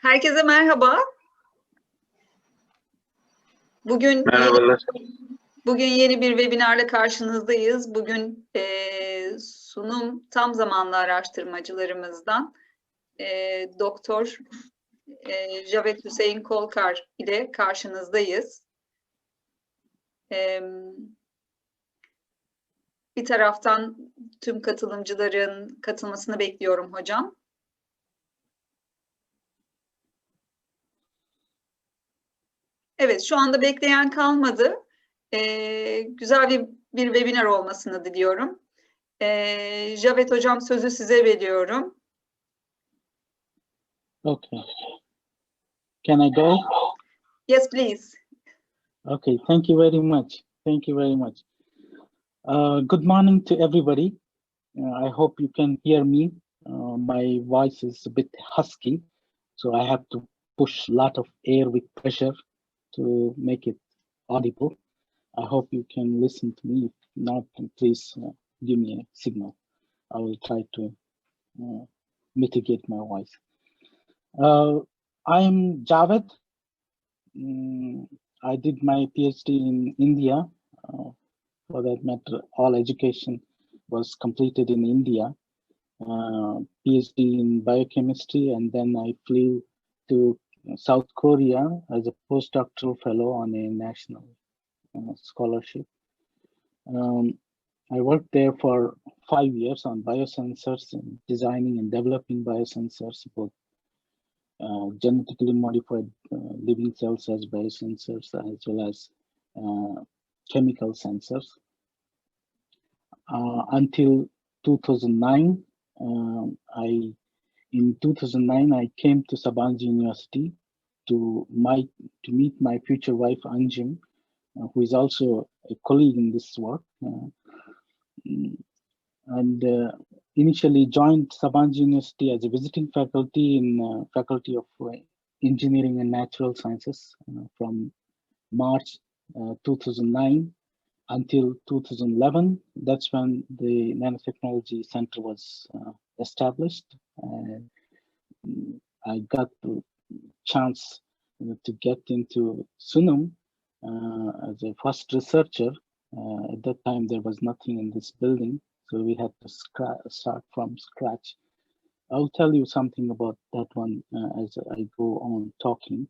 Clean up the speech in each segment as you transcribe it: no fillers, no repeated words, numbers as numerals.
Herkese merhaba. Bugün Merhabalar. yeni bir webinarla karşınızdayız. Bugün sunum tam zamanlı araştırmacılarımızdan Doktor Javed Hüseyin Kolkar ile karşınızdayız. Bir taraftan tüm katılımcıların katılmasını bekliyorum hocam. Evet, şu anda bekleyen kalmadı. Güzel bir webinar olmasını diliyorum. Javed hocam, sözü size veriyorum. Okay. Can I go? Yes, please. Okay, thank you very much. Thank you very much. Good morning to everybody. I hope you can hear me. My voice is a bit husky, so I have to push a lot of air with pressure to make it audible. I hope you can listen to me. If not, please give me a signal. I will try to mitigate my voice. I'm Javed. I did my PhD in India. For that matter, all education was completed in India. PhD in biochemistry, and then I flew to South Korea as a postdoctoral fellow on a national scholarship. I worked there for 5 years on biosensors and designing and developing biosensors, both genetically modified living cells as biosensors, as well as chemical sensors. Until 2009, in 2009, I came to Sabancı University to meet my future wife Anjum, who is also a colleague in this work, and initially joined Sabancı University as a visiting faculty in Faculty of Engineering and Natural Sciences from March 2009 until 2011. That's when the Nanotechnology Center was established. I got the chance to get into Sunum as a first researcher. At that time, there was nothing in this building, so we had to start from scratch. I'll tell you something about that one as I go on talking.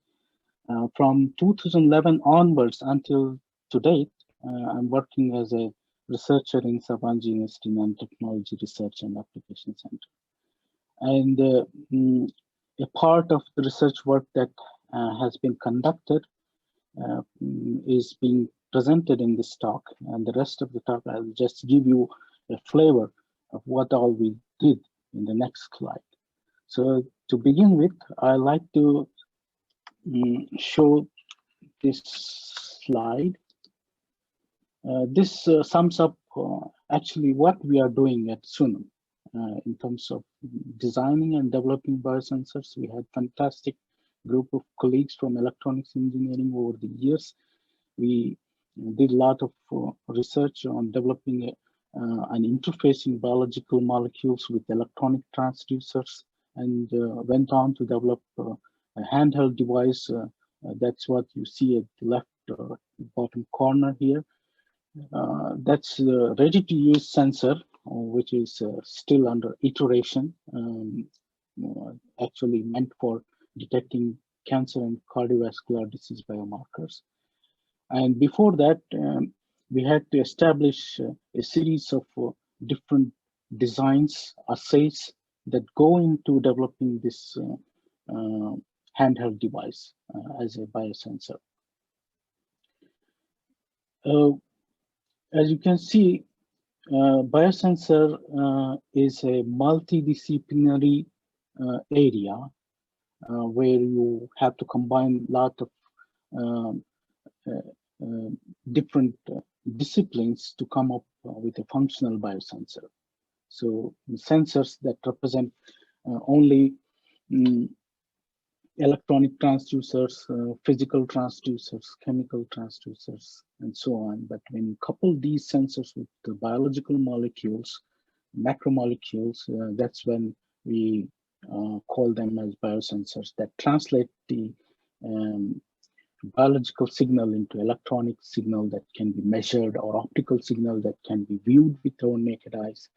From 2011 onwards until to date, I'm working as a researcher in Sabancı University Nanotechnology Research and Application Center. And a part of the research work that has been conducted is being presented in this talk, and the rest of the talk I'll just give you a flavor of what all we did in the next slide. So to begin with, I like to show this slide. This sums up actually what we are doing at Sunum in terms of designing and developing biosensors. We had fantastic group of colleagues from electronics engineering over the years. We did a lot of research on developing an interfacing biological molecules with electronic transducers, and went on to develop a handheld device. That's what you see at the left bottom corner here. That's a ready-to-use sensor, which is still under iteration, actually meant for detecting cancer and cardiovascular disease biomarkers. And before that, we had to establish a series of different designs, assays that go into developing this handheld device as a biosensor. As you can see, biosensor is a multidisciplinary area where you have to combine a lot of different disciplines to come up with a functional biosensor. So sensors that represent only electronic transducers, physical transducers, chemical transducers, and so on. But when you couple these sensors with the biological molecules, macromolecules, that's when we call them as biosensors that translate the biological signal into electronic signal that can be measured, or optical signal that can be viewed with our naked eyes.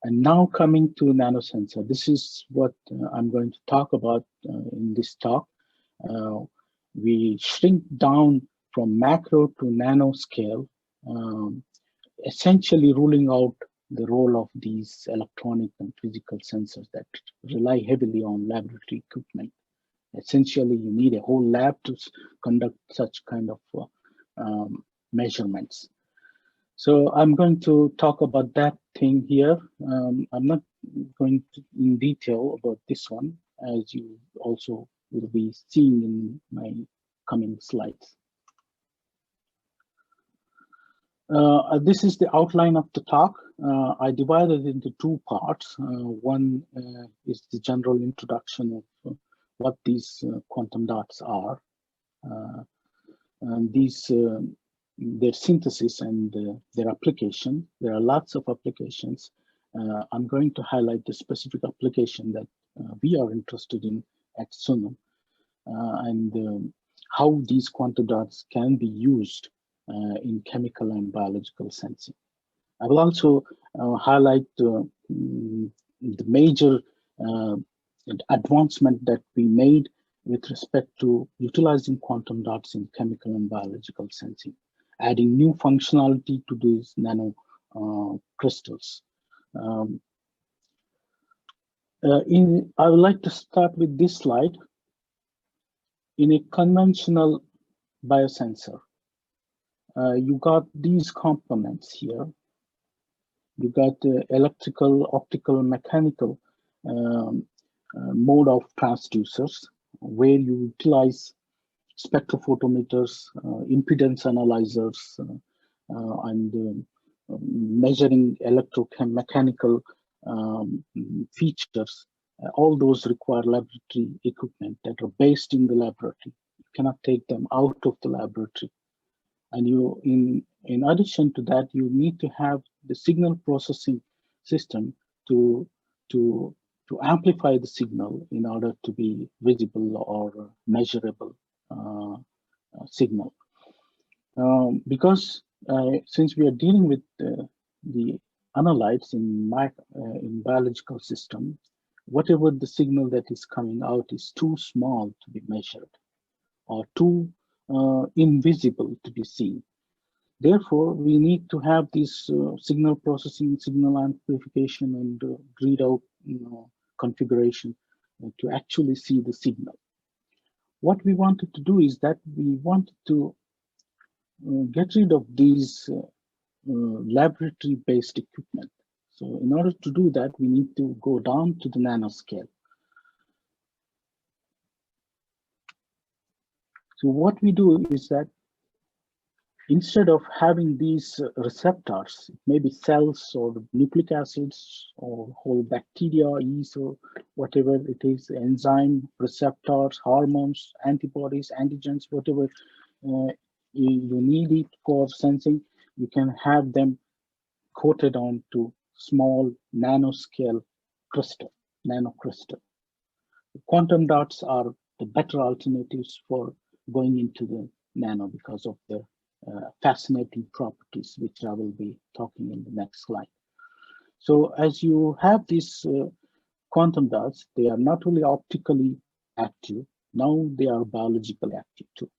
And now coming to nanosensor, this is what I'm going to talk about in this talk. We shrink down from macro to nano scale, essentially ruling out the role of these electronic and physical sensors that rely heavily on laboratory equipment. Essentially, you need a whole lab to conduct such kind of measurements. So I'm going to talk about that thing here. I'm not going in detail about this one, as you also will be seeing in my coming slides. This is the outline of the talk. I divided it into two parts. One is the general introduction of what these quantum dots are, and these their synthesis and their application. There are lots of applications. I'm going to highlight the specific application that we are interested in at Sunam, and how these quantum dots can be used in chemical and biological sensing. I will also highlight the major advancement that we made with respect to utilizing quantum dots in chemical and biological sensing, adding new functionality to these nano crystals. I would like to start with this slide. In a conventional biosensor, you got these components here. You got the electrical, optical, mechanical mode of transducers, where you utilize spectrophotometers, impedance analyzers, and measuring electromechanical features. All those require laboratory equipment that are based in the laboratory. You cannot take them out of the laboratory. And you, in addition to that, you need to have the signal processing system to amplify the signal in order to be visible or measurable signal. Because since we are dealing with the analytes in biological system, whatever the signal that is coming out is too small to be measured, or too invisible to be seen. Therefore, we need to have this signal processing, signal amplification, and readout configuration to actually see the signal. What we wanted to do is that we wanted to get rid of these laboratory-based equipment. So in order to do that, we need to go down to the nanoscale. So what we do is that instead of having these receptors, maybe cells or nucleic acids or whole bacteria, yeast, or whatever it is, enzyme, receptors, hormones, antibodies, antigens, whatever you need it for sensing, you can have them coated onto small nanoscale crystal, nanocrystal. Quantum dots are the better alternatives for going into the nano because of their fascinating properties, which I will be talking in the next slide. So as you have these quantum dots, they are not only optically active, now they are biologically active too.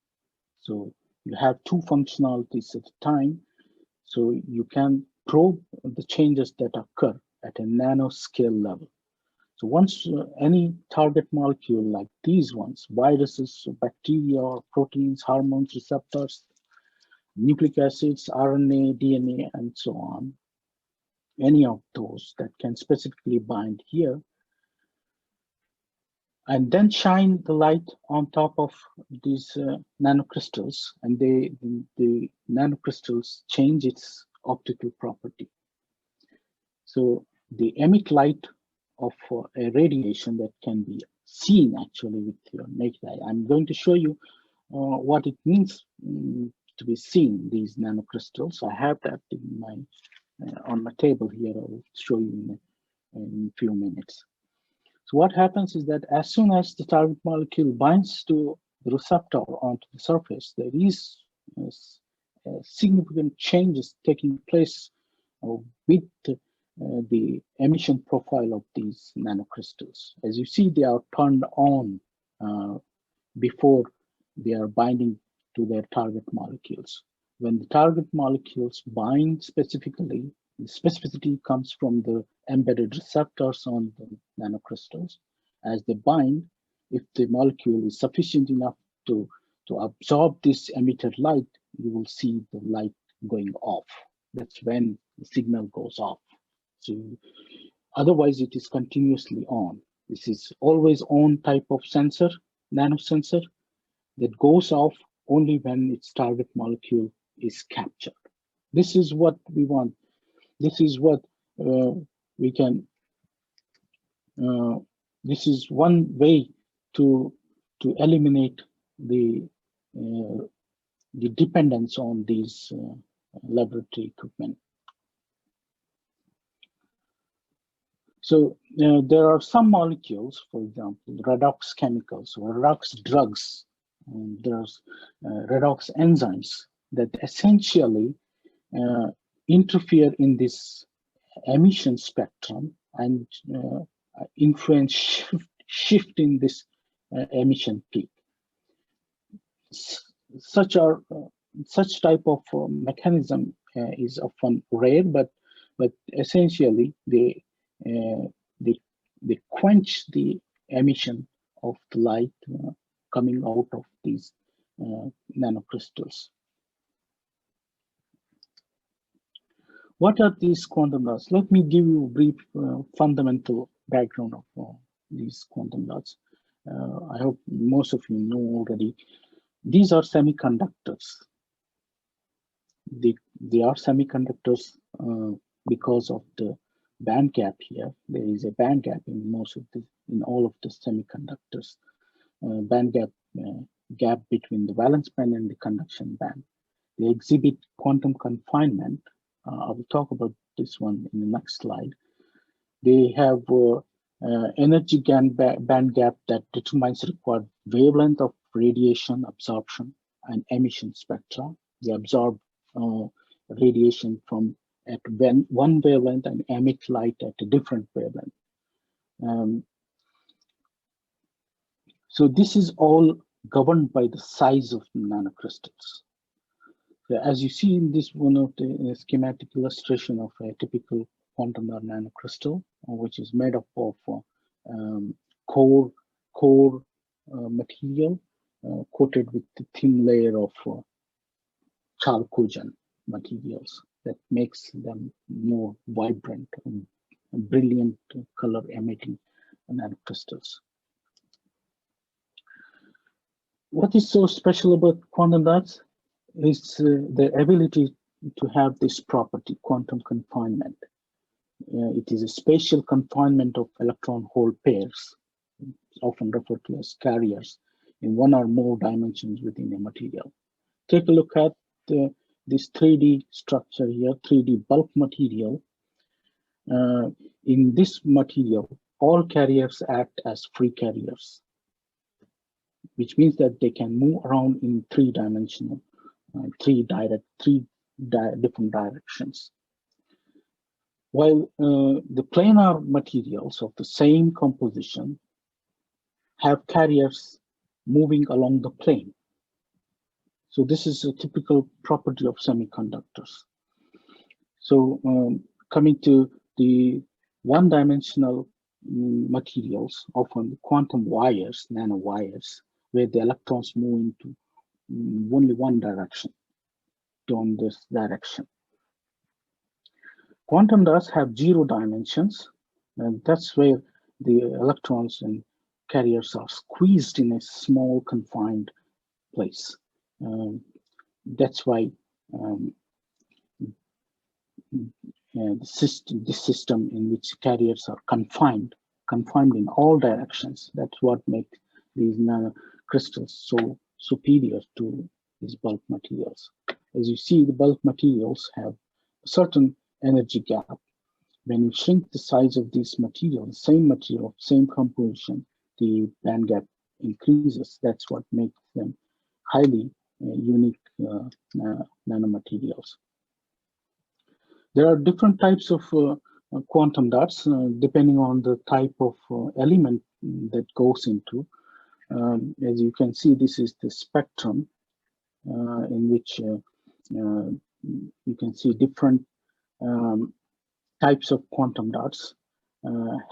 So you have two functionalities at a time. So you can probe the changes that occur at a nanoscale level. So once any target molecule like these ones, viruses, bacteria, proteins, hormones, receptors, nucleic acids, RNA, DNA, and so on, any of those that can specifically bind here, and then shine the light on top of these nanocrystals, and the nanocrystals change its optical property. So they emit light of a radiation that can be seen actually with your naked eye. I'm going to show you what it means to be seen, these nanocrystals. I have that in my on my table here. I will show you in a few minutes. So what happens is that as soon as the target molecule binds to the receptor onto the surface, there is significant changes taking place with the emission profile of these nanocrystals. As you see, they are turned on before they are binding to their target molecules. When the target molecules bind specifically, the specificity comes from the embedded receptors on the nanocrystals. As they bind, if the molecule is sufficient enough to absorb this emitted light, you will see the light going off. That's when the signal goes off. So otherwise it is continuously on. This is always on type of sensor, nanosensor, that goes off only when its target molecule is captured. This is what we want. This is what we can. This is one way to eliminate the dependence on these laboratory equipment. So there are some molecules, for example, redox chemicals or redox drugs. There's redox enzymes that essentially interfere in this emission spectrum and influence shift in this emission peak. Such type of mechanism is often rare, but essentially they quench the emission of the light coming out of these nanocrystals. What are these quantum dots? Let me give you a brief fundamental background of these quantum dots. I hope most of you know already. These are semiconductors. They are semiconductors because of the band gap here. There is a band gap in all of the semiconductors. Band gap between the valence band and the conduction band. They exhibit quantum confinement. I will talk about this one in the next slide. They have energy band gap that determines required wavelength of radiation absorption and emission spectra. They absorb radiation from at one wavelength and emit light at a different wavelength. So this is all governed by the size of the nanocrystals. As you see in this one of the schematic illustration of a typical quantum dot nanocrystal, which is made up of core material coated with a thin layer of chalcogen materials that makes them more vibrant and brilliant color emitting nanocrystals. What is so special about quantum dots is the ability to have this property, quantum confinement. It is a spatial confinement of electron-hole pairs, often referred to as carriers, in one or more dimensions within a material. Take a look at this 3D structure here, 3D bulk material. In this material, all carriers act as free carriers, which means that they can move around in three-dimensional, three different directions. While the planar materials of the same composition have carriers moving along the plane. So this is a typical property of semiconductors. So coming to the one-dimensional materials, often quantum wires, nanowires, where the electrons move into only one direction, down this direction. Quantum dots have 0 dimensions, and that's where the electrons and carriers are squeezed in a small confined place. That's why this system in which carriers are confined in all directions. That's what makes these nanocrystals so superior to these bulk materials. As you see, the bulk materials have a certain energy gap, When you shrink the size of this material, same composition, the band gap increases. That's what makes them highly unique nanomaterials. There are different types of quantum dots depending on the type of element that goes into. As you can see, this is the spectrum in which you can see different types of quantum dots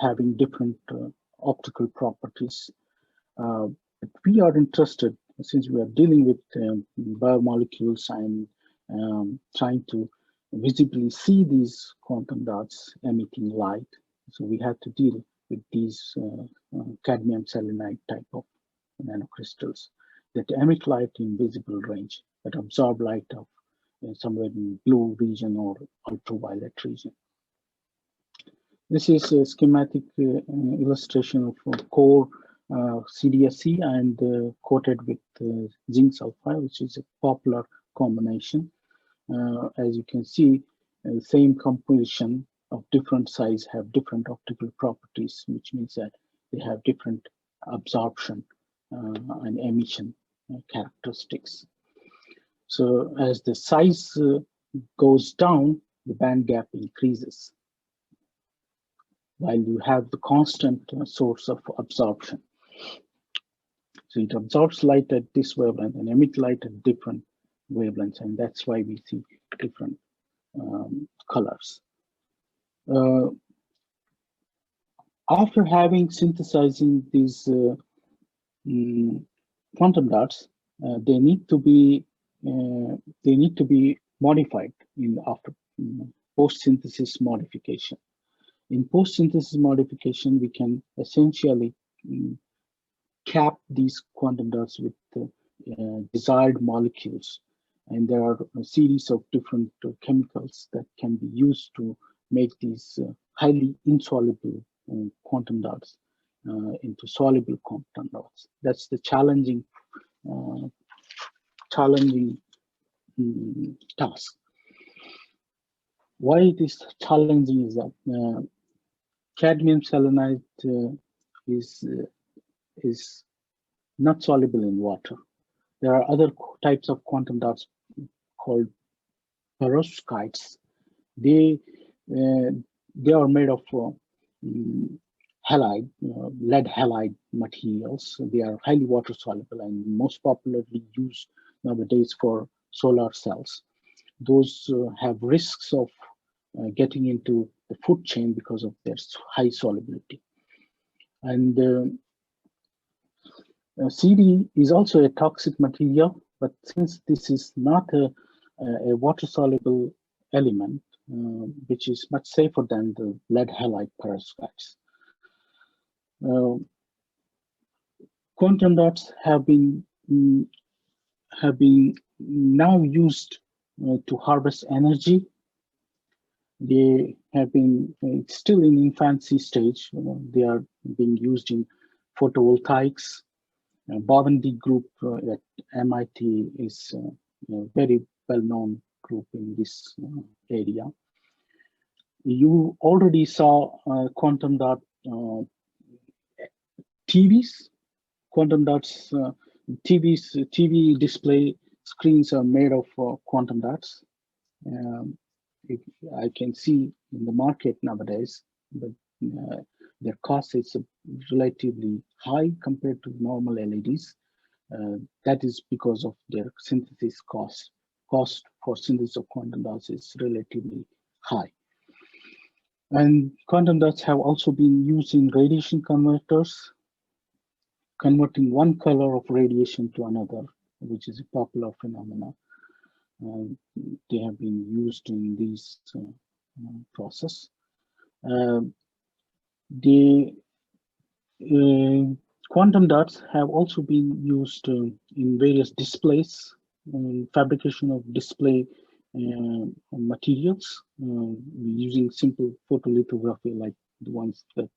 having different optical properties. But we are interested, since we are dealing with biomolecules and trying to visibly see these quantum dots emitting light. So we have to deal with these cadmium selenide type of nanocrystals that emit light in visible range, but absorb light of somewhere in blue region or ultraviolet region. This is a schematic illustration of a core CDSC and coated with zinc sulfide, which is a popular combination. As you can see, the same composition of different size have different optical properties, which means that they have different absorption and emission characteristics. So as the size goes down, the band gap increases, while you have the constant source of absorption. So it absorbs light at this wavelength and emits light at different wavelengths, and that's why we see different colors. After having synthesizing these quantum dots, they need to be modified after post-synthesis modification. In post-synthesis modification, we can essentially cap these quantum dots with desired molecules. And there are a series of different chemicals that can be used to make these highly insoluble quantum dots into soluble quantum dots. That's the challenging task. Why it is challenging is that cadmium selenide is not soluble in water. There are other types of quantum dots called perovskites. They are made of halide, lead halide materials. They are highly water soluble and most popularly used nowadays for solar cells. Those have risks of getting into the food chain because of their high solubility. And CD is also a toxic material, but since this is not a water-soluble element, which is much safer than the lead halide perovskites. Quantum dots have been now used to harvest energy. They have been still in infancy stage. They are being used in photovoltaics. Bhavandi group at MIT is a very well-known group in this area. You already saw quantum dot TVs. Quantum dots, TV display screens are made of quantum dots. I can see in the market nowadays, but their cost is relatively high compared to normal LEDs. That is because of their synthesis cost. Cost for synthesis of quantum dots is relatively high. And quantum dots have also been used in radiation converters, converting one color of radiation to another, which is a popular phenomenon. They have been used in this process. The quantum dots have also been used in various displays, fabrication of display materials using simple photolithography like the ones that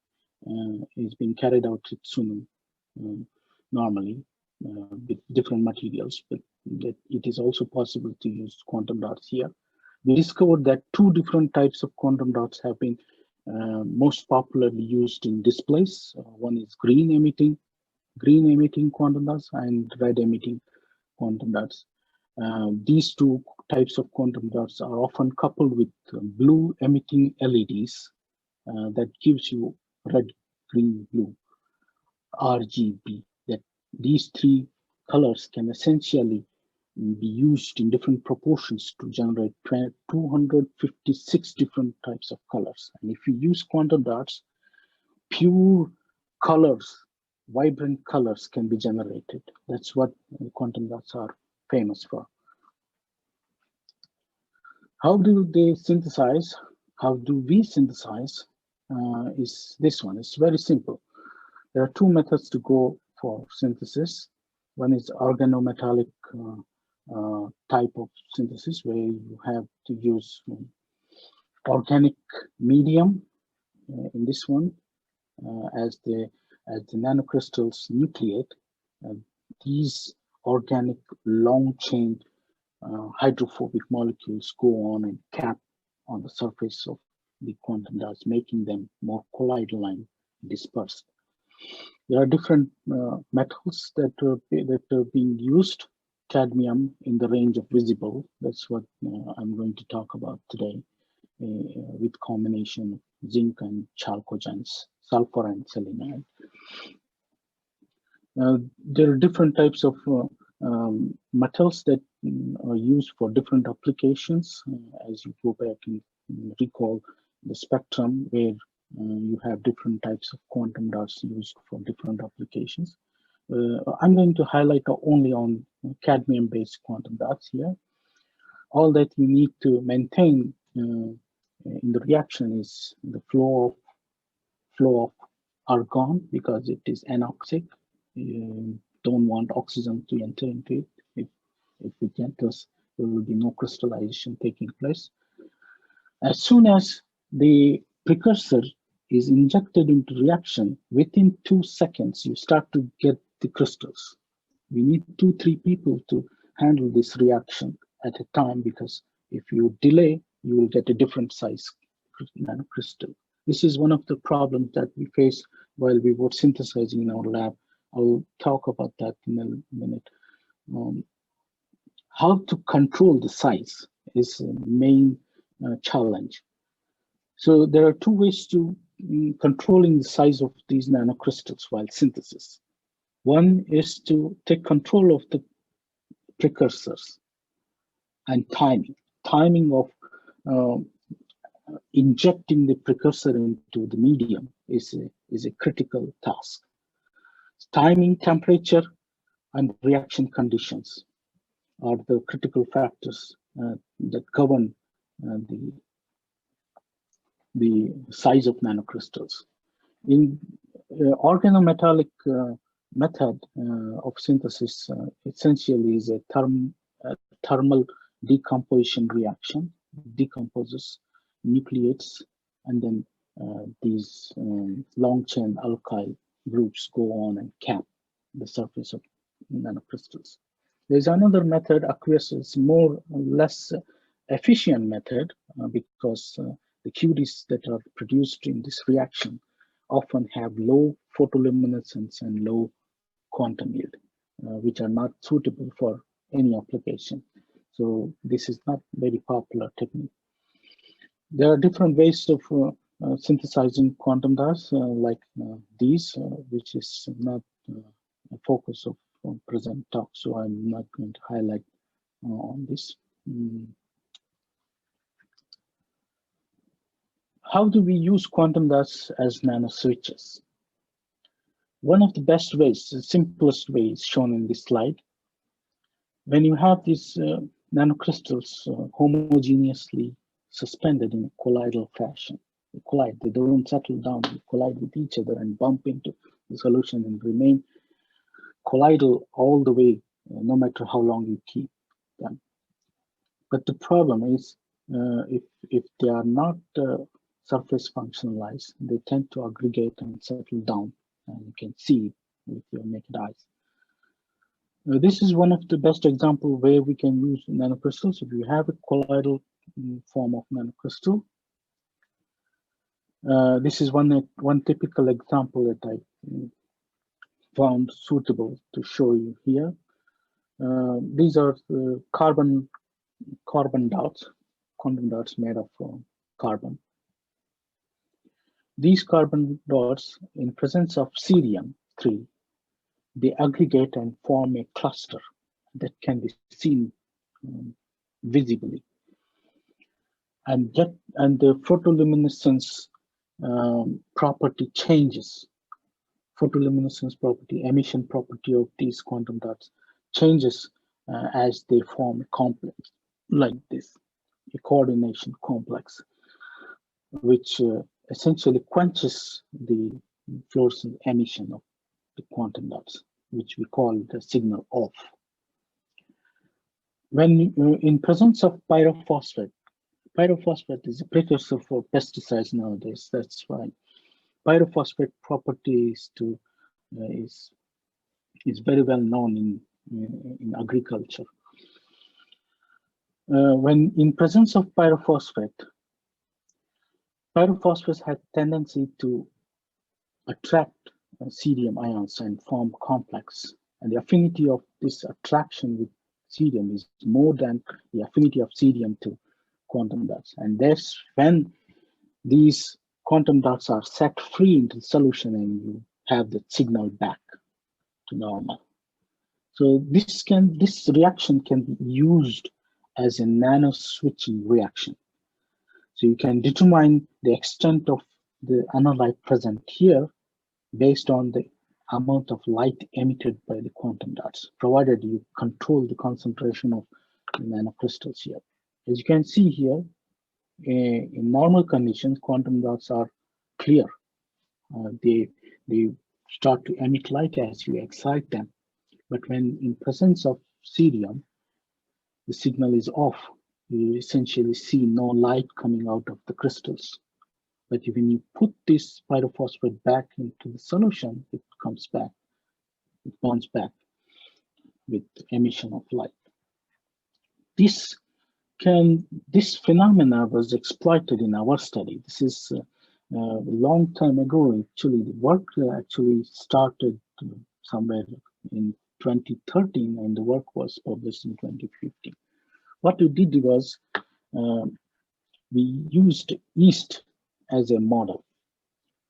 is being carried out at Sunam normally with different materials, but that it is also possible to use quantum dots here. We discovered that two different types of quantum dots have been most popularly used in displays. One is green emitting quantum dots and red emitting quantum dots. These two types of quantum dots are often coupled with blue emitting LEDs that gives you red, green, blue, RGB. That these three colors can essentially be used in different proportions to generate 256 different types of colors. And if you use quantum dots, pure colors, vibrant colors can be generated. That's what quantum dots are famous for. How do they synthesize? How do we synthesize? Is this one. It's very simple. There are two methods to go for synthesis. One is organometallic type of synthesis, where you have to use organic medium in this one as the nanocrystals nucleate. These organic long chain hydrophobic molecules go on and cap on the surface of the quantum dots, making them more colloidal and dispersed. There are different metals that are being used. Cadmium in the range of visible. That's what I'm going to talk about today, with combination of zinc and chalcogens, sulfur and selenide. There are different types of metals that are used for different applications. As you go back and recall the spectrum, where you have different types of quantum dots used for different applications. I'm going to highlight only on cadmium-based quantum dots here. All that you need to maintain in the reaction is the flow of argon, because it is anoxic. You don't want oxygen to enter into it. If it enters, there will be no crystallization taking place. As soon as the precursor is injected into reaction, within 2 seconds, you start to get the crystals. We need 2-3 people to handle this reaction at a time, because if you delay, you will get a different size nanocrystal. This is one of the problems that we face while we were synthesizing in our lab. I'll talk about that in a minute. How to control the size is the main challenge. So there are 2 ways to controlling the size of these nanocrystals while synthesis. One is to take control of the precursors and timing of injecting the precursor into the medium is a critical task. Timing, temperature, and reaction conditions are the critical factors that govern the size of nanocrystals. In organometallic method of synthesis, essentially is a thermal decomposition reaction. Decomposes, nucleates, and then these long chain alkyl groups go on and cap the surface of nanocrystals. There's another method, aqueous, is more or less efficient method because the cuties that are produced in this reaction often have low photoluminescence and low quantum yield, which are not suitable for any application. So this is not very popular technique. There are different ways of synthesizing quantum dots like these, which is not a focus of present talk, so I'm not going to highlight on this. How do we use quantum dots as nano-switches? One of the best ways, the simplest way is shown in this slide. When you have these nanocrystals homogeneously suspended in a colloidal fashion, they don't settle down, they collide with each other and bump into the solution and remain colloidal all the way, no matter how long you keep them. But the problem is, if they are not surface functionalized, they tend to aggregate and settle down, and you can see with your naked eyes. This is one of the best examples where we can use nanocrystals. If you have a colloidal form of nanocrystal, This is one typical example that I found suitable to show you here. These are carbon dots, quantum dots made of carbon. These carbon dots, in presence of cerium-3, they aggregate and form a cluster that can be seen visibly. And the photoluminescence property changes. Photoluminescence property, emission property of these quantum dots changes as they form a complex like this, a coordination complex, which essentially quenches the fluorescent emission of the quantum dots, which we call the signal off. When in presence of pyrophosphate is a precursor for pesticides nowadays. That's why pyrophosphate properties is very well known in agriculture. When in presence of pyrophosphates have tendency to attract cerium ions and form complex, and the affinity of this attraction with cerium is more than the affinity of cerium to quantum dots, and that's when these quantum dots are set free into the solution and you have the signal back to normal. So this reaction can be used as a nano-switching reaction. So you can determine the extent of the analyte present here based on the amount of light emitted by the quantum dots, provided you control the concentration of the nanocrystals here. As you can see here, in normal conditions, quantum dots are clear. They start to emit light as you excite them. But when in presence of cerium, the signal is off. You essentially see no light coming out of the crystals. But when you put this pyrophosphate back into the solution, it comes back, it bounces back with emission of light. This phenomena was exploited in our study. This is a long time ago. Actually, the work actually started somewhere in 2013, and the work was published in 2015. What we did was we used yeast as a model.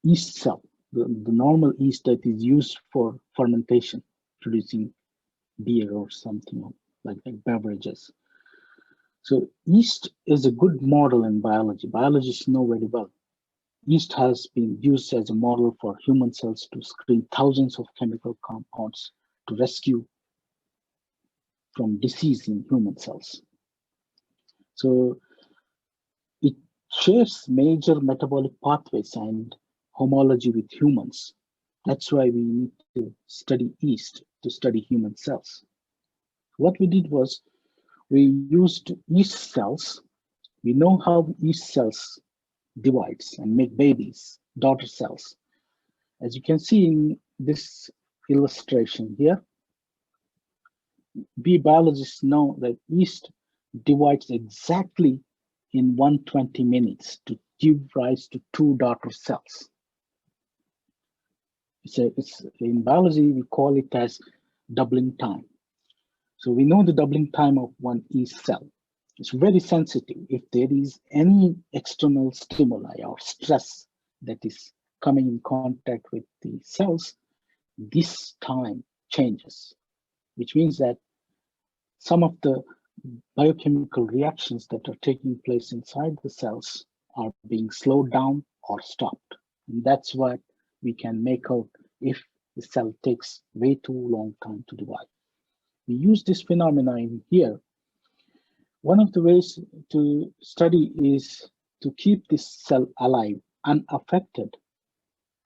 Yeast cell, the normal yeast that is used for fermentation, producing beer or something like beverages. So yeast is a good model in biology. Biologists know very well. Yeast has been used as a model for human cells to screen thousands of chemical compounds to rescue from disease in human cells. So it shares major metabolic pathways and homology with humans. That's why we need to study yeast to study human cells. What we did was we used yeast cells. We know how yeast cells divides and make babies, daughter cells. As you can see in this illustration here, we biologists know that yeast divides exactly in 120 minutes to give rise to 2 daughter cells. It's in biology, we call it as doubling time. So we know the doubling time of one yeast cell. It's very sensitive. If there is any external stimuli or stress that is coming in contact with the cells, this time changes, which means that some of the biochemical reactions that are taking place inside the cells are being slowed down or stopped. And that's what we can make out if the cell takes way too long time to divide. We use this phenomenon in here. One of the ways to study is to keep this cell alive, unaffected,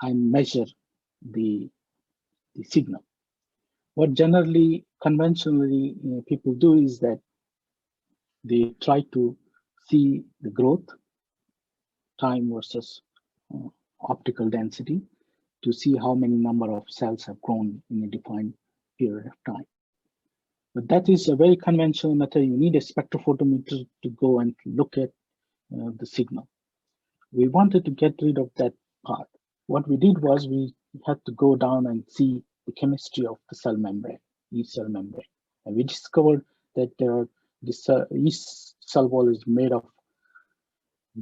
and measure the signal. What generally, conventionally, people do is that they try to see the growth, time versus optical density, to see how many number of cells have grown in a defined period of time. But that is a very conventional method. You need a spectrophotometer to go and look at the signal. We wanted to get rid of that part. What we did was we had to go down and see the chemistry of the cell membrane, each cell membrane. And we discovered that each cell wall is made of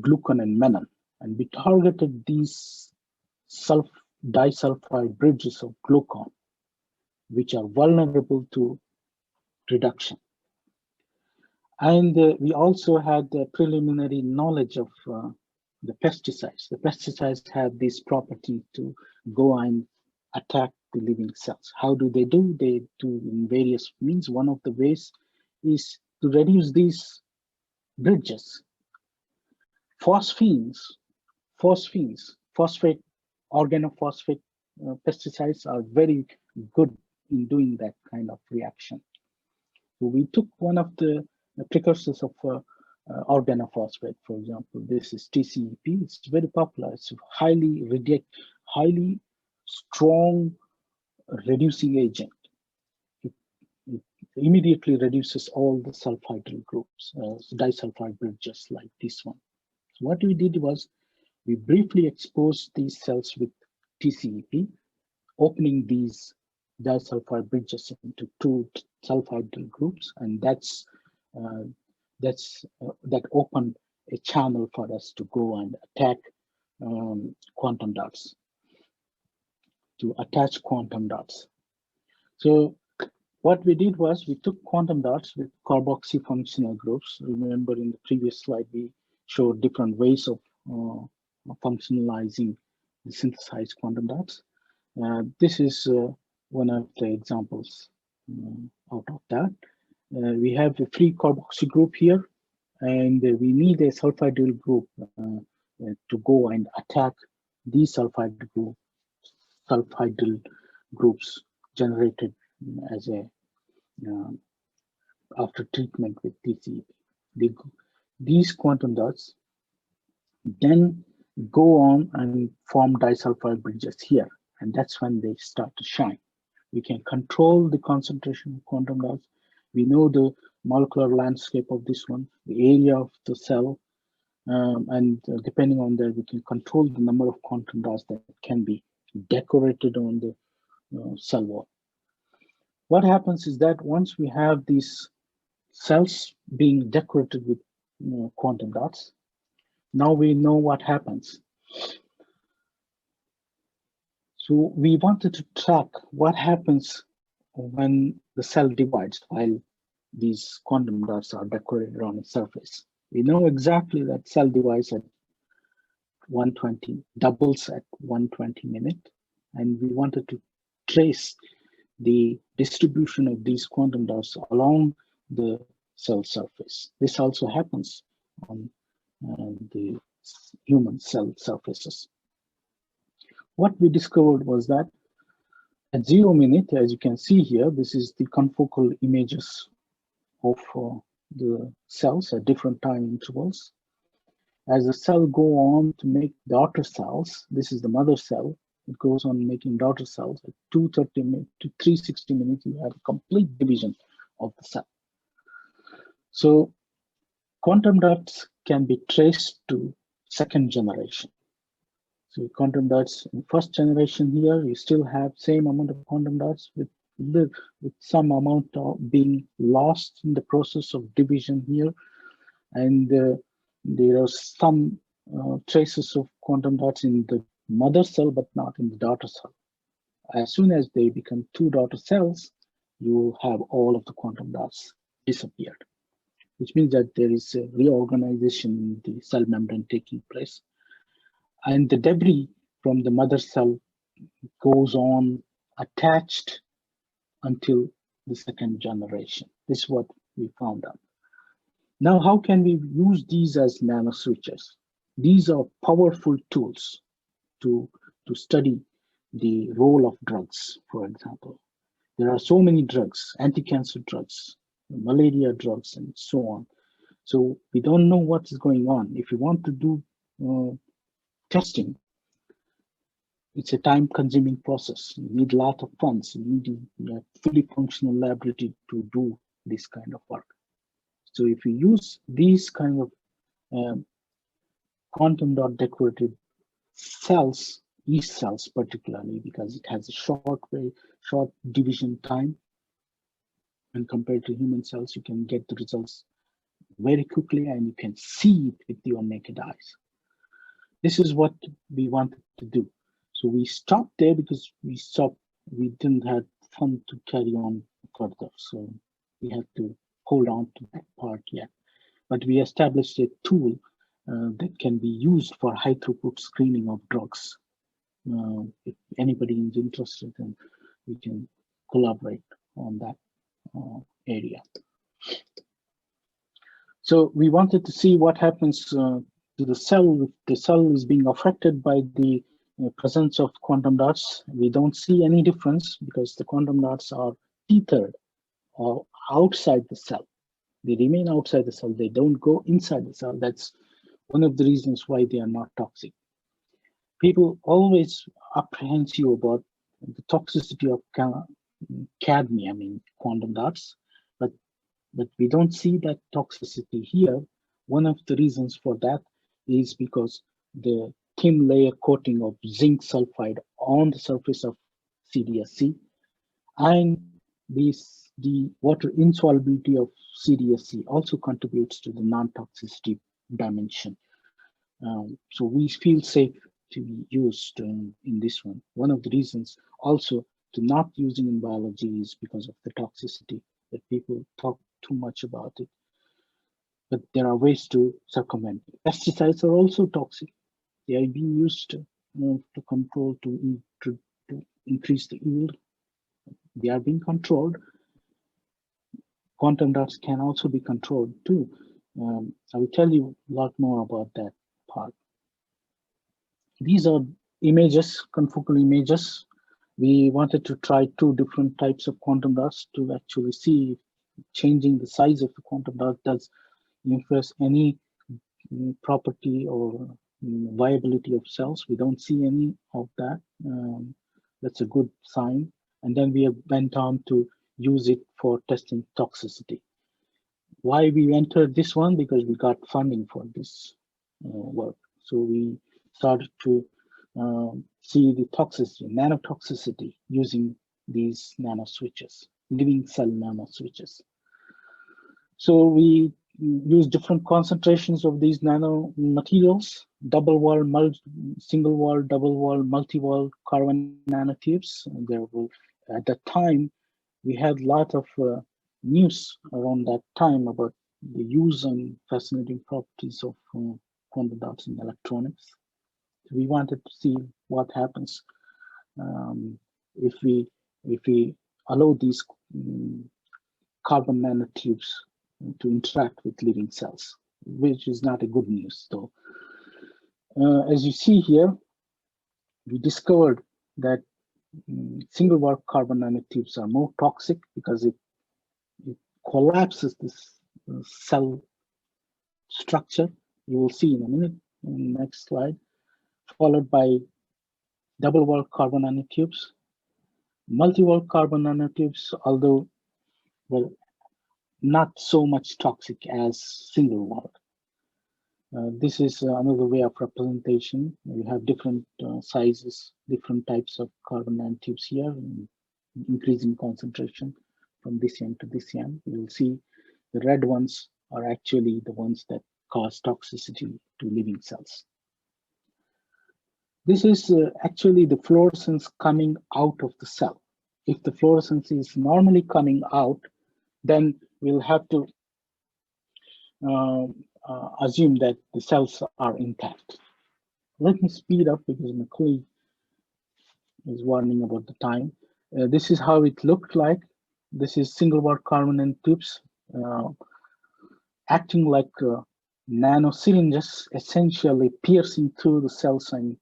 glucan and menon. And we targeted these disulfide bridges of glucan, which are vulnerable to reduction. And we also had the preliminary knowledge of the pesticides. The pesticides have this property to go and attack the living cells. How do? They do in various means. One of the ways is to reduce these bridges. Phosphate, organophosphate pesticides are very good in doing that kind of reaction. So we took one of the precursors of organophosphate, for example. This is TCEP. It's very popular. It's a highly strong reducing agent. It immediately reduces all the sulfhydryl groups, disulfide bridges like this one. So what we did was we briefly exposed these cells with TCEP, opening these disulfide bridges into two sulfhydryl groups, and that opened a channel for us to go and attack quantum dots, to attach quantum dots. So what we did was we took quantum dots with carboxy functional groups. Remember in the previous slide, we showed different ways of functionalizing the synthesized quantum dots. This is one of the examples out of that. We have a free carboxy group here, and we need a sulfhydryl group to go and attack these sulfhydryl groups generated as a after treatment with TCEP. These quantum dots then go on and form disulfide bridges here, and that's when they start to shine. We can control the concentration of quantum dots. We know the molecular landscape of this one, the area of the cell, and depending on that, we can control the number of quantum dots that can be decorated on the cell wall. What happens is that once we have these cells being decorated with quantum dots, now we know what happens. So we wanted to track what happens when the cell divides while these quantum dots are decorated on its surface. We know exactly that cell divides at 120, doubles at 120 minutes, and we wanted to trace the distribution of these quantum dots along the cell surface. This also happens on the human cell surfaces. What we discovered was that at 0 minute, as you can see here, this is the confocal images of the cells at different time intervals. As the cell go on to make daughter cells, this is the mother cell, it goes on making daughter cells. At 230 minutes to 360 minutes, you have a complete division of the cell. So quantum dots can be traced to second generation. So quantum dots in first generation here, you still have same amount of quantum dots with some amount of being lost in the process of division here. And there are some traces of quantum dots in the mother cell, but not in the daughter cell. As soon as they become two daughter cells, you have all of the quantum dots disappeared, which means that there is a reorganization in the cell membrane taking place. And the debris from the mother cell goes on attached until the second generation. This is what we found out. Now, how can we use these as nano-switches? These are powerful tools to study the role of drugs, for example. There are so many drugs, anti-cancer drugs, malaria drugs, and so on. So we don't know what is going on. If you want to do testing, it's a time-consuming process. You need a lot of funds. You need a fully functional laboratory to do this kind of work. So if you use these kind of quantum dot decorated cells, yeast cells particularly, because it has a short division time, and compared to human cells, you can get the results very quickly and you can see it with your naked eyes. This is what we wanted to do. So we stopped there because we didn't have fun to carry on further. So we had to hold on to that part yet. But we established a tool that can be used for high throughput screening of drugs. If anybody is interested, then we can collaborate on that area. So we wanted to see what happens to the cell if the cell is being affected by the presence of quantum dots. We don't see any difference because the quantum dots are tethered or outside the cell. They remain outside the cell. They don't go inside the cell. That's one of the reasons why they are not toxic. People always apprehensive about the toxicity of cadmium in quantum dots, but we don't see that toxicity here. One of the reasons for that is because the thin layer coating of zinc sulfide on the surface of CDSC and the water insolubility of CDSC also contributes to the non-toxicity dimension. So we feel safe to be used in this one. One of the reasons also to not using in biology is because of the toxicity, that people talk too much about it. But there are ways to circumvent it. Pesticides are also toxic. They are being used to control, to increase the yield. They are being controlled. Quantum dots can also be controlled too. I will tell you a lot more about that part. These are images, confocal images. We wanted to try two different types of quantum dots to actually see if changing the size of the quantum dot does influence any property or viability of cells. We don't see any of that. That's a good sign. And then we went on to use it for testing toxicity. Why we entered this one? Because we got funding for this work. So we started to see the toxicity, nanotoxicity, using these nano-switches, living cell nano-switches. So we use different concentrations of these nano materials, double wall, single wall, double wall, multi-wall carbon nanotubes. At that time, we had a lot of news around that time about the use and fascinating properties of quantum dots in electronics. So we wanted to see what happens if we allow these carbon nanotubes to interact with living cells, which is not a good news though. As you see here, we discovered that single wall carbon nanotubes are more toxic because it collapses this cell structure. You will see in a minute in the next slide, followed by double wall carbon nanotubes. Multi-wall carbon nanotubes, although, well, not so much toxic as single wall. This is another way of representation. You have different sizes, different types of carbon nanotubes here, increasing concentration from this end to this end. You will see the red ones are actually the ones that cause toxicity to living cells. This is actually the fluorescence coming out of the cell. If the fluorescence is normally coming out, then we'll have to assume that the cells are intact. Let me speed up because my colleague is warning about the time. This is how it looked like. This is single wall carbon nanotubes acting like nano syringes, essentially piercing through the cells, and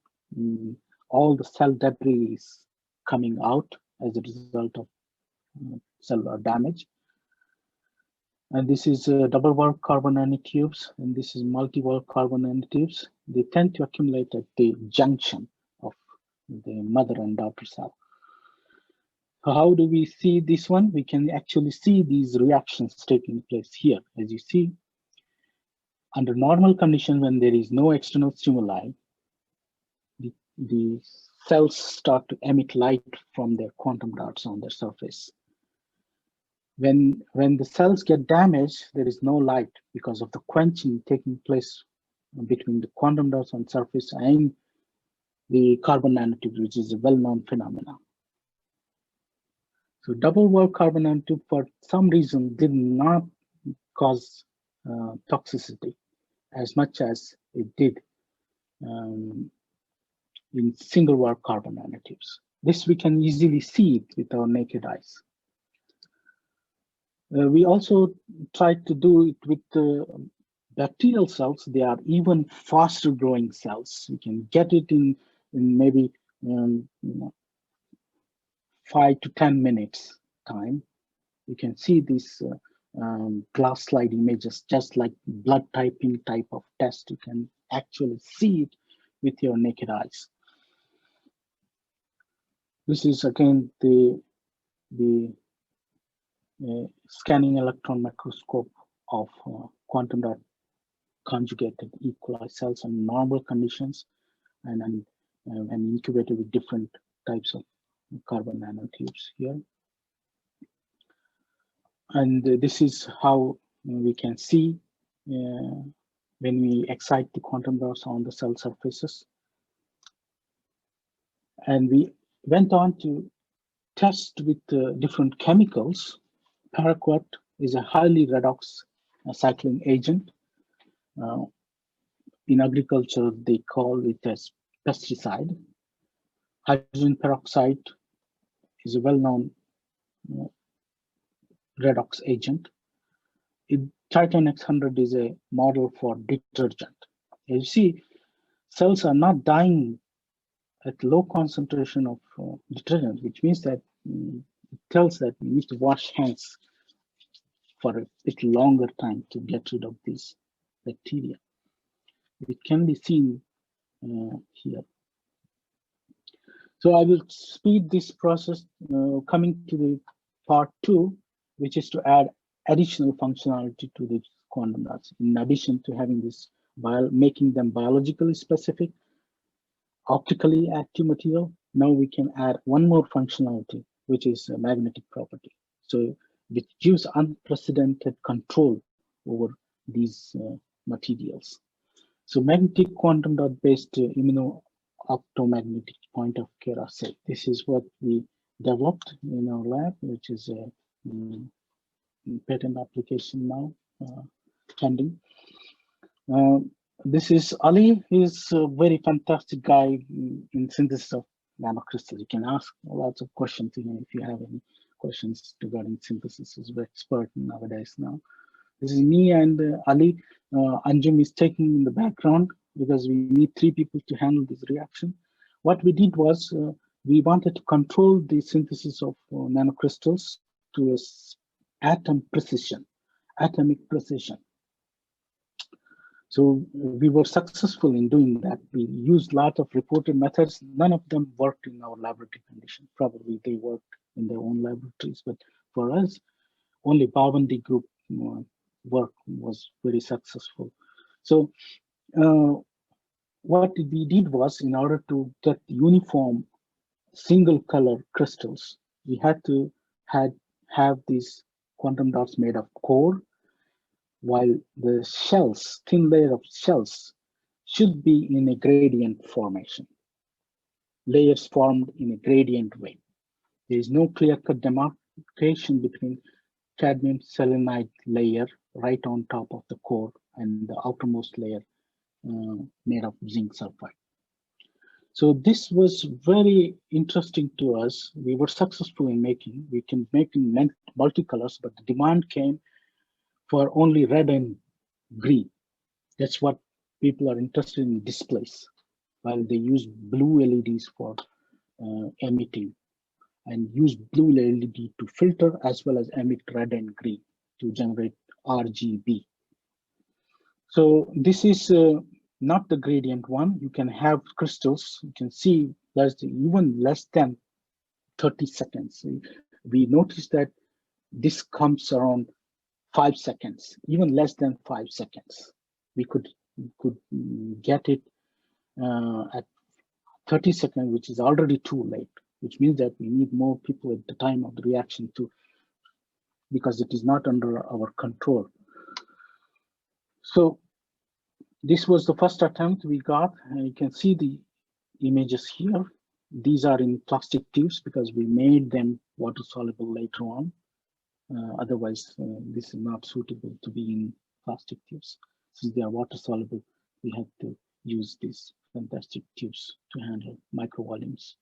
all the cell debris is coming out as a result of cellular damage. And this is double wall carbon nanotubes, and this is multi-wall carbon nanotubes. They tend to accumulate at the junction of the mother and daughter cell. How do we see this one? We can actually see these reactions taking place here. As you see, Under normal conditions, when there is no external stimuli, the cells start to emit light from their quantum dots on their surface. When the cells get damaged, there is no light because of the quenching taking place between the quantum dots on surface and the carbon nanotube, which is a well-known phenomenon. So double wall carbon nanotube, for some reason, did not cause toxicity as much as it did in single wall carbon nanotubes. This we can easily see with our naked eyes. We also tried to do it with bacterial cells. They are even faster growing cells. We can get it in maybe 5 to 10 minutes time. You can see these glass slide images, just like blood typing type of test. You can actually see it with your naked eyes. This is again the scanning electron microscope of quantum dot conjugated E. coli cells in normal conditions, and incubated with different types of carbon nanotubes here. And this is how we can see when we excite the quantum dots on the cell surfaces. And we went on to test with different chemicals. Paraquat is a highly redox cycling agent. In agriculture, they call it as pesticide. Hydrogen peroxide is a well-known redox agent. Triton X100 is a model for detergent. As you see, cells are not dying at low concentration of detergent, which means that it tells that we need to wash hands for a bit longer time to get rid of these bacteria. It can be seen here. So I will speed this process, coming to the part 2, which is to add additional functionality to the quantum dots. In addition to having this, making them biologically specific, optically active material, now we can add one more functionality, which is a magnetic property. So it gives unprecedented control over these materials. So magnetic quantum dot based immuno-optomagnetic point of care assay. This is what we developed in our lab, which is a patent application now pending. This is Ali. He's a very fantastic guy in synthesis of nanocrystals. You can ask lots of questions to him if you have any questions regarding synthesis. He's an expert nowadays now. This is me and Ali. Anjum is taking in the background because we need 3 people to handle this reaction. What we did was we wanted to control the synthesis of nanocrystals to atom precision, atomic precision. So we were successful in doing that. We used a lot of reported methods. None of them worked in our laboratory condition. Probably they worked in their own laboratories, but for us, only Bhavandi group work was very successful. So what we did was, in order to get uniform single color crystals, we had to have these quantum dots made of core, while the shells, thin layer of shells, should be in a gradient formation. Layers formed in a gradient way. There is no clear-cut demarcation between cadmium selenide layer right on top of the core and the outermost layer made of zinc sulfide. So this was very interesting to us. We were successful in making. We can make in multicolors, but the demand came for only red and green. That's what people are interested in displays, while they use blue LEDs for emitting, and use blue LED to filter as well as emit red and green to generate RGB. So this is not the gradient one. You can have crystals. You can see there's even less than 30 seconds. We noticed that this comes around 5 seconds, even less than 5 seconds. we could get it at 30 seconds, which is already too late, which means that we need more people at the time of the reaction because it is not under our control. So this was the first attempt we got, and you can see the images here. These are in plastic tubes because we made them water soluble later on. Otherwise, this is not suitable to be in plastic tubes. Since they are water soluble, we have to use these fantastic tubes to handle micro volumes.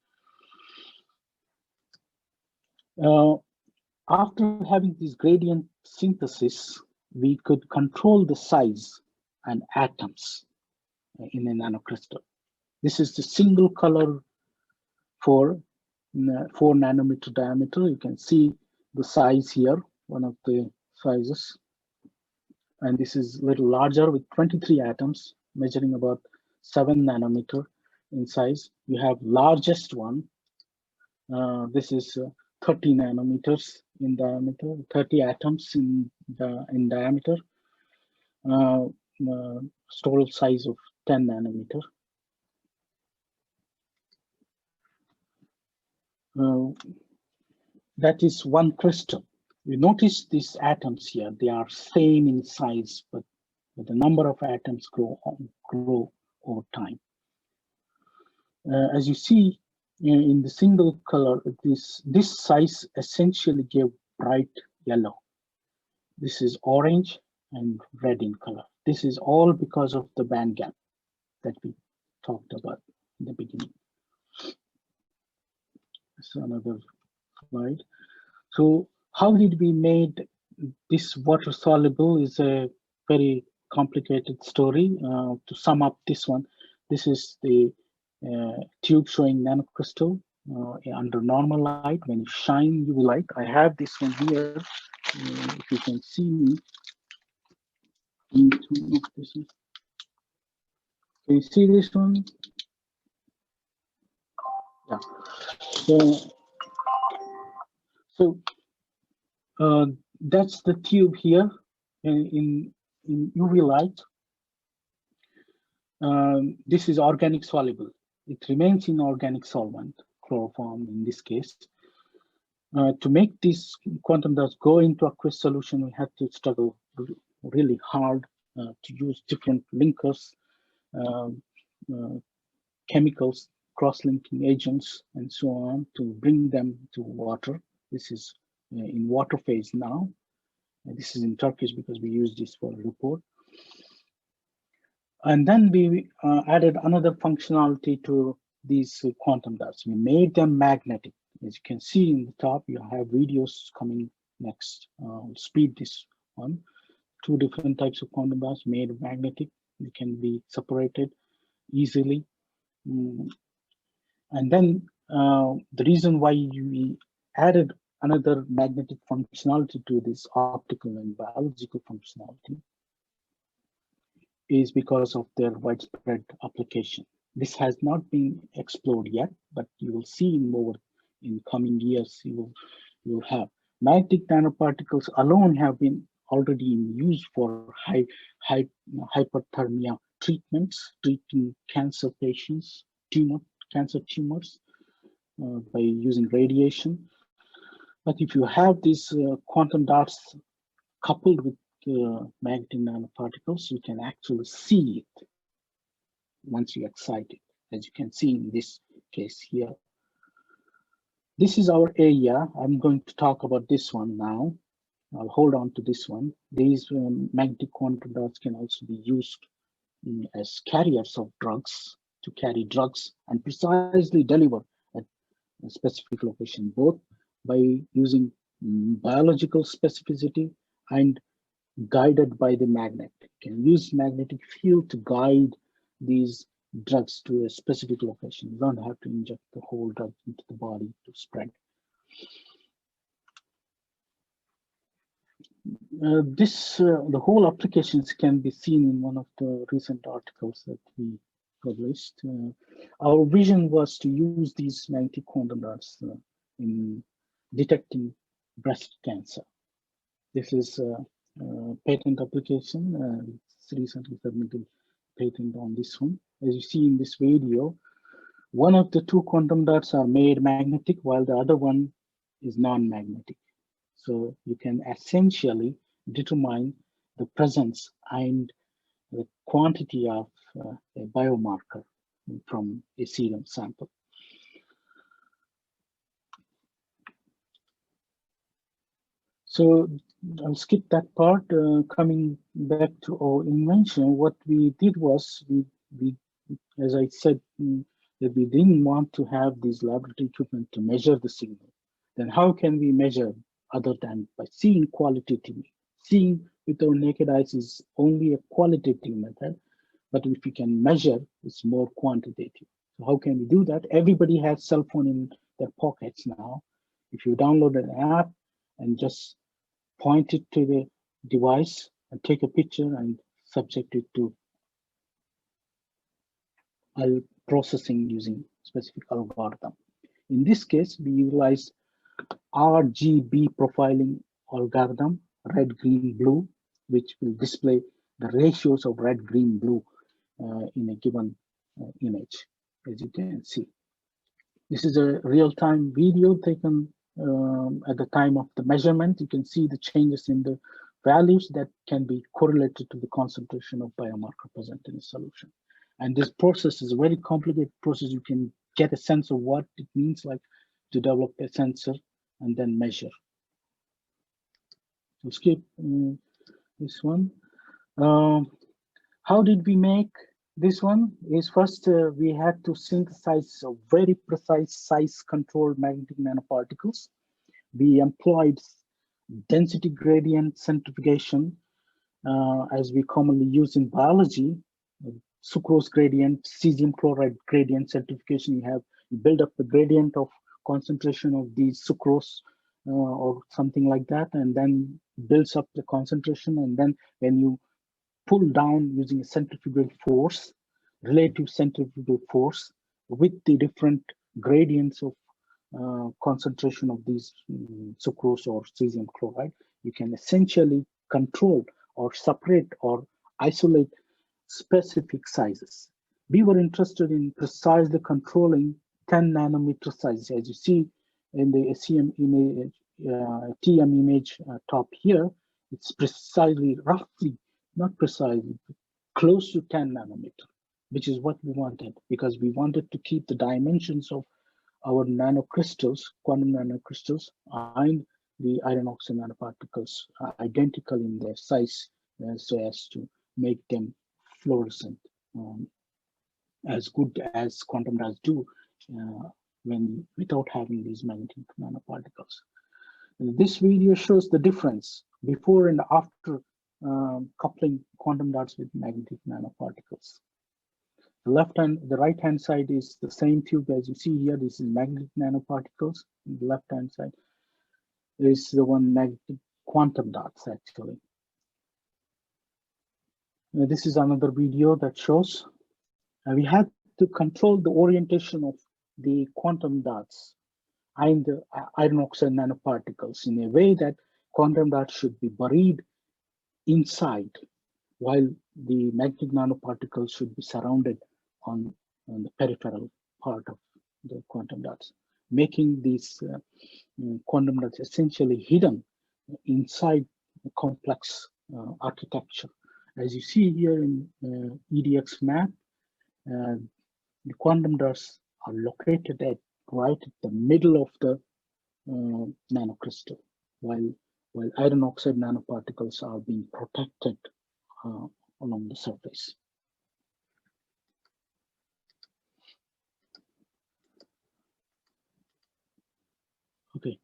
After having this gradient synthesis, we could control the size and atoms in a nanocrystal. This is the single color for 4 nanometer diameter. You can see the size here, one of the sizes. And this is a little larger with 23 atoms, measuring about 7 nanometer in size. You have largest one. This is 30 nanometers in diameter, 30 atoms in diameter. Total size of 10 nanometer. That is one crystal. You notice these atoms here, they are same in size, but the number of atoms grow over time. As you see in the single color, this size essentially gave bright yellow. This is orange and red in color. This is all because of the band gap that we talked about in the beginning. So another slide. So how did we made this water soluble is a very complicated story. To sum up this one, this is the tube showing nanocrystal under normal light. When you shine UV light, I have this one here. If you can see me, can you see this one? Yeah. So that's the tube here in UV light. This is organic soluble. It remains in organic solvent, chloroform in this case. To make these quantum dots go into aqueous solution, we had to struggle really hard to use different linkers, chemicals, cross-linking agents, and so on to bring them to water. This is in water phase now. This is in Turkish because we use this for a report. And then we added another functionality to these quantum dots. We made them magnetic. As you can see in the top, you have videos coming next. I'll speed this one. 2 different types of quantum dots made magnetic. They can be separated easily. And then the reason why we added another magnetic functionality to this optical and biological functionality is because of their widespread application. This has not been explored yet, but you will see in coming years, you will have. Magnetic nanoparticles alone have been already in use for hyperthermia treatments, treating cancer patients, cancer tumors by using radiation. But if you have these quantum dots coupled with magnetic nanoparticles, you can actually see it once you excite it, as you can see in this case here. This is our area. I'm going to talk about this one now. I'll hold on to this one. These magnetic quantum dots can also be used as carriers of drugs, to carry drugs and precisely deliver at a specific location, both by using biological specificity and guided by the magnet. You can use magnetic field to guide these drugs to a specific location. You don't have to inject the whole drug into the body to spread. The whole applications can be seen in one of the recent articles that we published. Our vision was to use these magnetic quantum dots in detecting breast cancer. This is patent application. It's recently submitted patent on this one. As you see in this video, one of the two quantum dots are made magnetic while the other one is non-magnetic. So you can essentially determine the presence and the quantity of a biomarker from a serum sample. So I'll skip that part. Coming back to our invention, what we did was we as I said, that we didn't want to have these laboratory equipment to measure the signal. Then how can we measure other than by seeing qualitatively? Seeing with our naked eyes is only a qualitative method, but if we can measure, it's more quantitative. So how can we do that? Everybody has cell phone in their pockets now. If you download an app and just point it to the device and take a picture and subject it to processing using specific algorithm. In this case, we utilize RGB profiling algorithm, red, green, blue, which will display the ratios of red, green, blue in a given image, as you can see. This is a real-time video taken at the time of the measurement. You can see the changes in the values that can be correlated to the concentration of biomarker present in a solution. And this process is a very complicated process. You can get a sense of what it means like to develop a sensor and then measure. We'll skip this one. How did we make this one? Is first we had to synthesize a very precise size controlled magnetic nanoparticles. We employed density gradient centrifugation as we commonly use in biology. Sucrose gradient, cesium chloride gradient centrifugation. You build up the gradient of concentration of these sucrose or something like that, and then builds up the concentration. And then when you pull down using a centrifugal force, relative centrifugal force, with the different gradients of concentration of these sucrose or cesium chloride, you can essentially control or separate or isolate specific sizes. We were interested in precisely controlling 10 nanometer size. As you see in the SEM image, TM image top here, it's precisely, roughly, not precisely, close to 10 nanometer, which is what we wanted, because we wanted to keep the dimensions of our nanocrystals, quantum nanocrystals, and the iron oxide nanoparticles identical in their size, so as to make them fluorescent, as good as quantum dots do without having these magnetic nanoparticles. This video shows the difference before and after coupling quantum dots with magnetic nanoparticles. The right hand side is the same tube as you see here. This is magnetic nanoparticles. The left hand side is the one magnetic quantum dots actually. This is another video that shows we had to control the orientation of the quantum dots and the iron oxide nanoparticles in a way that quantum dots should be buried inside, while the magnetic nanoparticles should be surrounded on the peripheral part of the quantum dots, making these quantum dots essentially hidden inside a complex architecture. As you see here in EDX map, the quantum dots are located right at the middle of the nanocrystal, while iron oxide nanoparticles are being protected along the surface. Okay,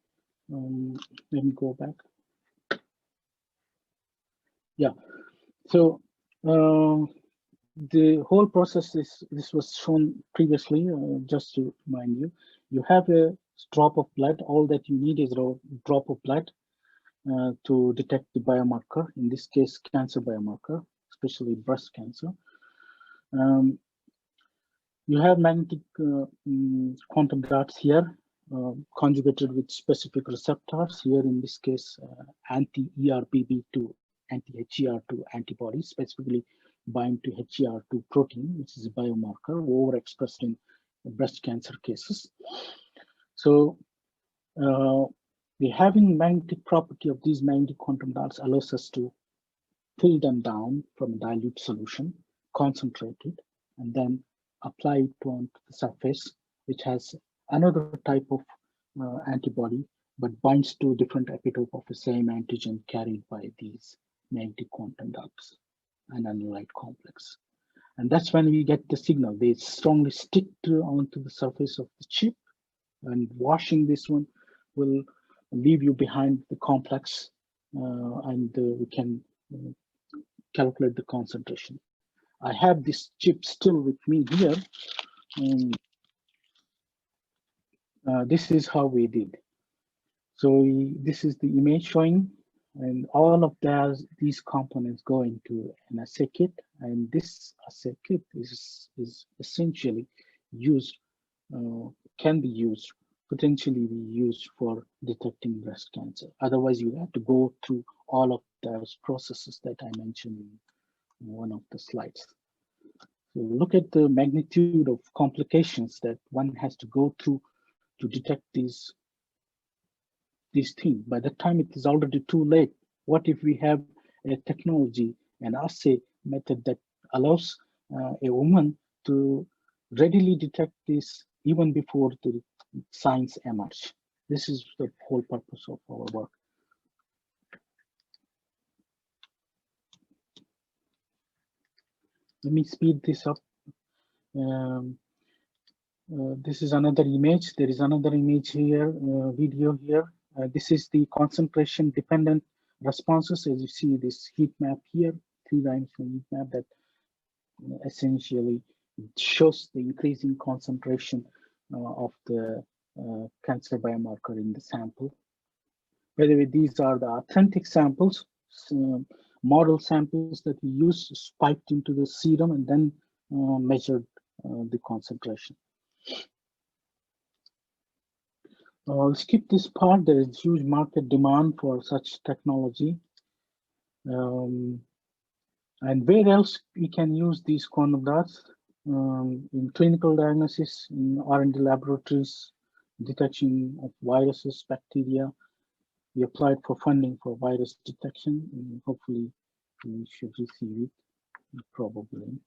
let me go back. Yeah, so the whole process this was shown previously. Just to remind you, you have a drop of blood. All that you need is a drop of blood to detect the biomarker. In this case, cancer biomarker, especially breast cancer. You have magnetic quantum dots here, conjugated with specific receptors. Here, in this case, anti-ERBB2 anti-HER2 antibodies, specifically bind to HER2 protein, which is a biomarker overexpressed in breast cancer cases. So the having magnetic property of these magnetic quantum dots allows us to pull them down from a dilute solution, concentrate it, and then apply it onto the surface, which has another type of antibody, but binds to a different epitope of the same antigen carried by these magnetic quantum dots and annullite complex. And that's when we get the signal. They strongly stick onto the surface of the chip, and washing this one will leave you behind the complex, and we can calculate the concentration. I have this chip still with me here. This is how we did. So this is the image showing, and all of these components go into an assay kit, and this assay kit is essentially used, can be used, potentially be used for detecting breast cancer. Otherwise, you have to go through all of those processes that I mentioned in one of the slides. So look at the magnitude of complications that one has to go through to detect these things. By the time it is already too late, what if we have a technology, an assay method that allows a woman to readily detect this even before the signs emerge? This is the whole purpose of our work. Let me speed this up. This is another image. There is another image here, video here. This is the concentration dependent responses. As you see this heat map here, 3-dimensional heat map that essentially shows the increasing concentration of the cancer biomarker in the sample. By the way, these are the authentic samples, model samples that we used, spiked into the serum and then measured the concentration. I'll skip this part. There is huge market demand for such technology. And where else we can use these quantum dots? In clinical diagnosis, in R&D laboratories, detection of viruses, bacteria. We applied for funding for virus detection, and hopefully we should receive it, probably.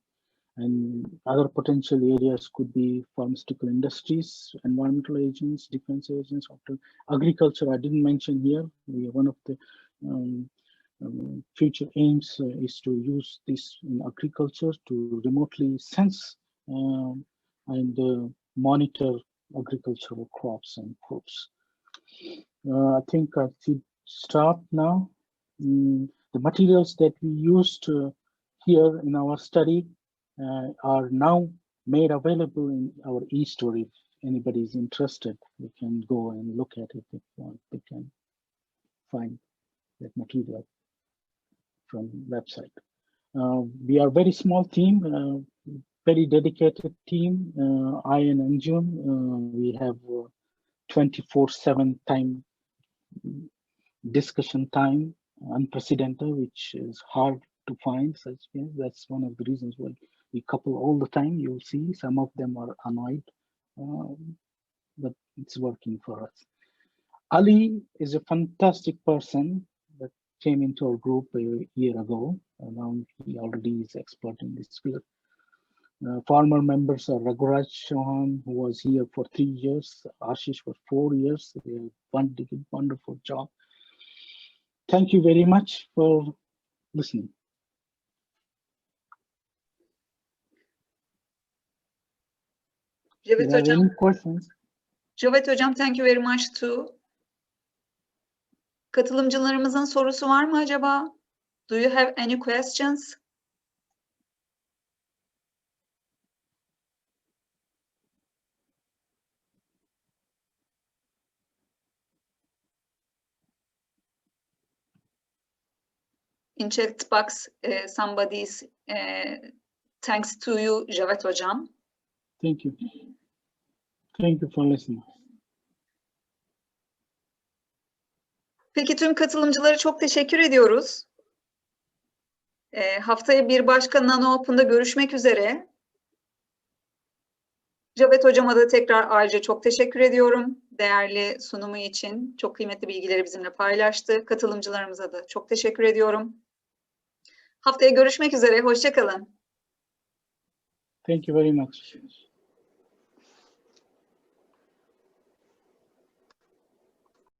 And other potential areas could be pharmaceutical industries, environmental agents, defense agents, agriculture. I didn't mention here. One of the future aims is to use this in agriculture to remotely sense and monitor agricultural crops and crops. I think I should stop now. The materials that we used here in our study are now made available in our e-store. If anybody is interested, we can go and look at it if they can find that material from website. We are a very small team, very dedicated team. I and Anjun, we have 24/7 time, discussion time, unprecedented, which is hard to find such things. That's one of the reasons why we couple all the time. You'll see some of them are annoyed, but it's working for us. Ali is a fantastic person that came into our group a year ago. Now he already is expert in this field. Former members are Raguraj Chauhan, who was here for 3 years, Ashish for 4 years. They did a wonderful job. Thank you very much for listening. Javed Hocam. Any questions? Javed Hocam, thank you very much too. Katılımcılarımızın sorusu var mı acaba? Do you have any questions? In chat box, somebody's thanks to you, Javed Hocam. Thank you. Thank you for listening. Peki tüm katılımcılara çok teşekkür ediyoruz. Haftaya bir başka Nano Open'da görüşmek üzere. Cavit Hocama da tekrar ayrıca çok teşekkür ediyorum. Değerli sunumu için çok kıymetli bilgileri bizimle paylaştı. Katılımcılarımıza da çok teşekkür ediyorum. Haftaya görüşmek üzere. Hoşça kalın. Thank you very much.